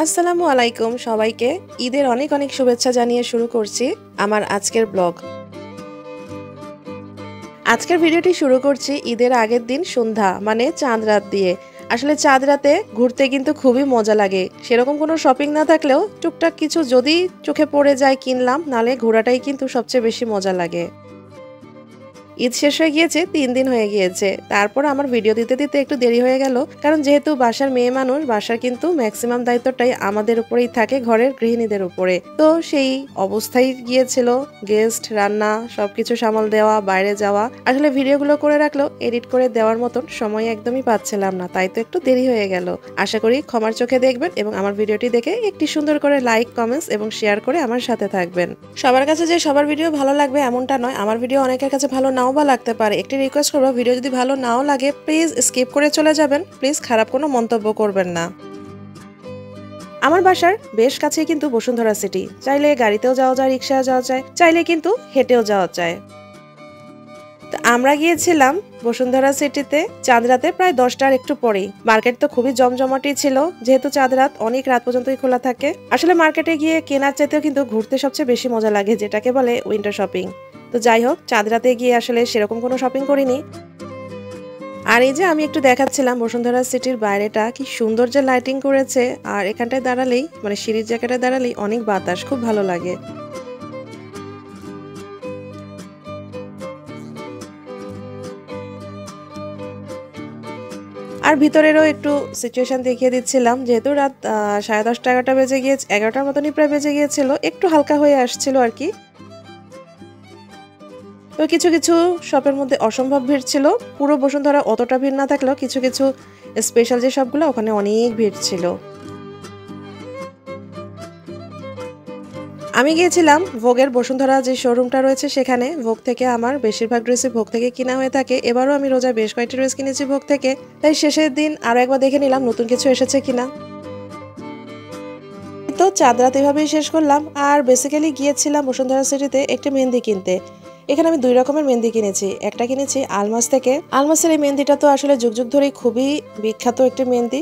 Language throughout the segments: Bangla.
আসসালামু আলাইকুম সবাইকে ঈদের অনেক অনেক শুভেচ্ছা জানিয়ে শুরু করছি আমার আজকের ব্লগ। আজকের ভিডিওটি শুরু করছি ঈদের আগের দিন সন্ধ্যা মানে চাঁদ রাত দিয়ে। আসলে চাঁদ রাতে ঘুরতে কিন্তু খুবই মজা লাগে। সেরকম কোনো শপিং না থাকলেও টুকটাক কিছু যদি চোখে পড়ে যায় কিনলাম, নালে ঘোরাটাই কিন্তু সবচেয়ে বেশি মজা লাগে। ঈদ শেষ হয়ে গিয়েছে 3 দিন হয়ে গিয়েছে, তারপর আমার ভিডিও দিতে দিতে একটু দেরি হয়ে গেল, কারণ যেহেতু বাসার মেয়ে মানুষ, বাসার কিন্তু ম্যাক্সিমাম দায়িত্বটাই আমাদের উপরেই থাকে, ঘরের গৃহিণীদের উপরে। তো সেই অবস্থায় গিয়েছিল গেস্ট, রান্না সবকিছু সামাল দেওয়া, বাইরে যাওয়া। আসলে ভিডিওগুলো করে রাখলেও এডিট করে দেওয়ার মতন সময় একদমই পাচ্ছিলাম না, তাই তো একটু দেরি হয়ে গেল। আশা করি ক্ষমার চোখে দেখবেন এবং আমার ভিডিওটি দেখে একটি সুন্দর করে লাইক, কমেন্টস এবং শেয়ার করে আমার সাথে থাকবেন। সবার কাছে যে সবার ভিডিও ভালো লাগবে এমনটা নয়, আমার ভিডিও অনেকের কাছে ভালো নাও বা লাগতে পারে। একটি রিকোয়েস্ট করবো, ভিডিও যদি ভালো নাও লাগে প্লিজ স্কিপ করে চলে যাবেন, প্লিজ খারাপ কোনো মন্তব্য করবেন না। আমার বাসার বেশ কাছে কিন্তু বসুন্ধরা সিটি, চাইলে গাড়িতেও যাওয়া যায়, রিক্সায় যাওয়া যায়, চাইলে কিন্তু হেঁটেও যাওয়া যায়। তো আমরা গিয়েছিলাম বসুন্ধরা সিটিতে চাঁদ রাতে প্রায় 10টার একটু পরেই। মার্কেট তো খুবই জমজমাটি ছিল, যেহেতু চাঁদ রাত অনেক রাত পর্যন্তই খোলা থাকে। আসলে মার্কেটে গিয়ে কেনার চাইতেও কিন্তু ঘুরতে সবচেয়ে বেশি মজা লাগে, যেটাকে বলে উইন্টার শপিং। তো যাই হোক, চাঁদ রাতে গিয়ে আসলে সেরকম কোনো শপিং করিনি। আর এই যে আমি একটু দেখাচ্ছিলাম বসুন্ধরা সিটির বাইরেটা কি সুন্দর যে লাইটিং করেছে, আর এখানটায় দাঁড়ালেই মানে সিঁড়ির জায়গাটায় দাঁড়ালেই অনেক বাতাস, খুব ভালো লাগে। আর ভিতরেরও একটু সিচুয়েশন দেখিয়ে দিচ্ছিলাম, যেহেতু রাত 10:30 11টা বেজে গিয়েছে, 11টার মতনই প্রায় বেজে গিয়েছিল, একটু হালকা হয়ে আসছিল আর কি। তো কিছু কিছু শপের মধ্যে অসম্ভব ভিড় ছিল, পুরো বসুন্ধরা অতটা ভিড় না থাকলেও কিছু কিছু স্পেশাল যে শপগুলো ওখানে অনেক ভিড় ছিল। আমি গিয়েছিলাম ভোগের বসুন্ধরা যে শোরুমটা রয়েছে সেখানে। ভোগ থেকে আমার বেশিরভাগ ড্রেসই ভোগ থেকে কিনা হয়ে থাকে, এবারও আমি রোজায় বেশ কয়েকটি ড্রেস কিনেছি ভোগ থেকে, তাই শেষের দিন আরো একবার দেখে নিলাম নতুন কিছু এসেছে কিনা। তো চাঁদ রাত এভাবেই শেষ করলাম। আর বেসিক্যালি গিয়েছিলাম বসুন্ধরা সিটিতে একটি মেহেন্দি কিনতে। এখানে আমি 2 রকমের মেহেন্দি কিনেছি। একটা কিনেছি আলমাস থেকে। আলমাসের এই মেহেন্দিটা তো আসলে যুগ যুগ ধরেই খুবই বিখ্যাত একটি মেহেন্দি।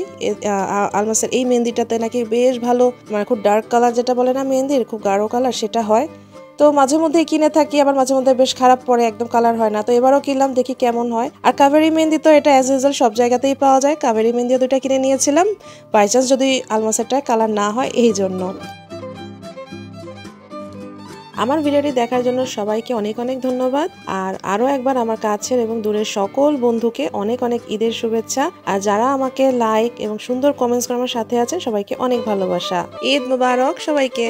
আলমাসের এই মেহেন্দিটাতে নাকি বেশ ভালো, মানে খুব ডার্ক কালার যেটা বলে না মেহেন্দির, খুব গাঢ় কালার সেটা হয়। তো মাঝে মধ্যে কিনে থাকি, আবার মাঝে মধ্যে বেশ খারাপ পড়ে, একদম কালার হয় না। তো এবারও কিনলাম, দেখি কেমন হয়। আর কাবেরি মেহেন্দি তো এটা অ্যাজ ইউজুয়াল সব জায়গাতেই পাওয়া যায়। কাবেরি মেহেন্দিও 2টা কিনে নিয়েছিলাম, বাই চান্স যদি আলমাসেরটায় কালার না হয় এই জন্য। আমার ভিডিওটি দেখার জন্য সবাইকে অনেক অনেক ধন্যবাদ। আর আরও একবার আমার কাছের এবং দূরের সকল বন্ধুকে অনেক অনেক ঈদের শুভেচ্ছা। আর যারা আমাকে লাইক এবং সুন্দর কমেন্টস করে আমার সাথে আছেন সবাইকে অনেক ভালোবাসা। ঈদ মুবারক সবাইকে।